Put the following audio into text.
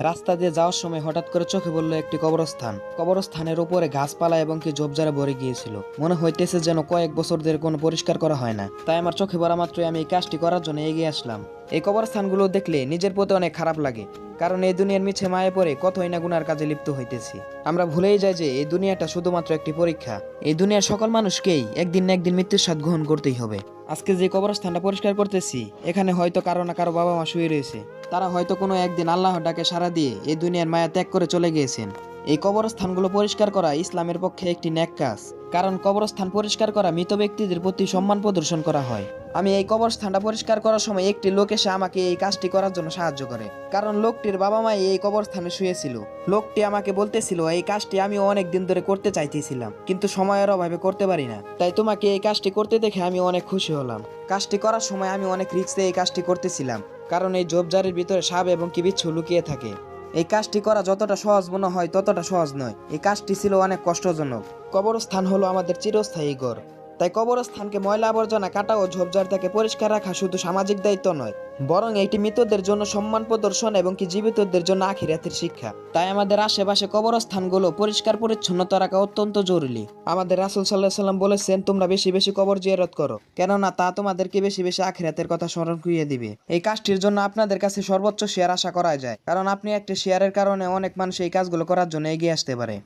রাস্তা দিয়ে যাওয়ার সময় হঠাৎ করে চোখে পড়লো একটি কবরস্থান। কবরস্থানের উপরে গাছপালা এবং কি ঝোপঝাড়ে ভরে গিয়েছিল। মনে হইতেছে যেন কয়েক বছর ধরে কোনো পরিষ্কার করা হয় না। তাই আমার চোখে পড়া মাত্রই আমি এই কাজটি করার জন্য এগিয়ে আসলাম। এই কবরস্থানগুলো দেখলে নিজের প্রতি অনেক খারাপ লাগে, কারণ এই দুনিয়ার মিছে মায়ে পড়ে কতই না গুনার কাজে লিপ্ত হইতেছি। আমরা ভুলেই যাই যে এই দুনিয়াটা শুধুমাত্র একটি পরীক্ষা। এই দুনিয়ার সকল মানুষকেই একদিন না একদিন মৃত্যুর স্বাদ গ্রহণ করতেই হবে। আজকে যে কবরস্থানটা পরিষ্কার করতেছি, এখানে হয়তো কারো না কারো বাবা মা শুয়ে রয়েছে। তারা হয়তো কোনো একদিন আল্লাহর ডাকে সাড়া দিয়ে এই দুনিয়ার মায়া ত্যাগ করে চলে গিয়েছেন। এই কবরস্থানগুলো পরিষ্কার করা ইসলামের পক্ষে একটি নেক কাজ, কারণ কবরস্থান পরিষ্কার করা মৃত ব্যক্তিদের প্রতি সম্মান প্রদর্শন করা হয়। আমি এই কবরস্থানটা পরিষ্কার করার সময় একটি লোক এসে আমাকে এই কাজটি করার জন্য সাহায্য করে, কারণ লোকটির বাবা মা এই কবরস্থানে শুয়েছিল। লোকটি আমাকে বলতেছিল এই কাজটি আমি অনেক দিন ধরে করতে চাইতেছিলাম, কিন্তু সময়ের অভাবে করতে পারি না। তাই তোমাকে এই কাজটি করতে দেখে আমি অনেক খুশি হলাম। কাজটি করার সময় আমি অনেক রিস্কে এই কাজটি করতেছিলাম, কারণ এই ঝোপঝাড়ের ভিতরে সাপ এবং কি বিচ্ছু লুকিয়ে থাকে। এই কাজটি করা যতটা সহজ মনে হয় ততটা সহজ নয়। এই কাজটি ছিল অনেক কষ্টজনক। কবরস্থান হলো আমাদের চিরস্থায়ী ঘর। তাই কবরস্থানকে ময়লা আবর্জনা কাটা ও ঝোপঝাড় থেকে পরিষ্কার রাখা শুধু সামাজিক দায়িত্ব নয়, বরং এটি মৃতদের জন্য সম্মান প্রদর্শন এবং কি জীবিতদের জন্য আখিরাতের শিক্ষা। তাই আমাদের আশেপাশে কবরস্থানগুলো পরিষ্কার পরিচ্ছন্নতা রাখা অত্যন্ত জরুরি। আমাদের রাসূল সাল্লাল্লাহু আলাইহি সাল্লাম বলেছেন, তোমরা বেশি বেশি কবর জিয়ারত করো, কেননা তা তোমাদেরকে বেশি বেশি আখিরাতের কথা স্মরণ করিয়ে দিবে। এই কাজটির জন্য আপনাদের কাছে সর্বোচ্চ শেয়ার আশা করা যায়, কারণ আপনি একটি শেয়ারের কারণে অনেক মানুষ এই কাজগুলো করার জন্য এগিয়ে আসতে পারে।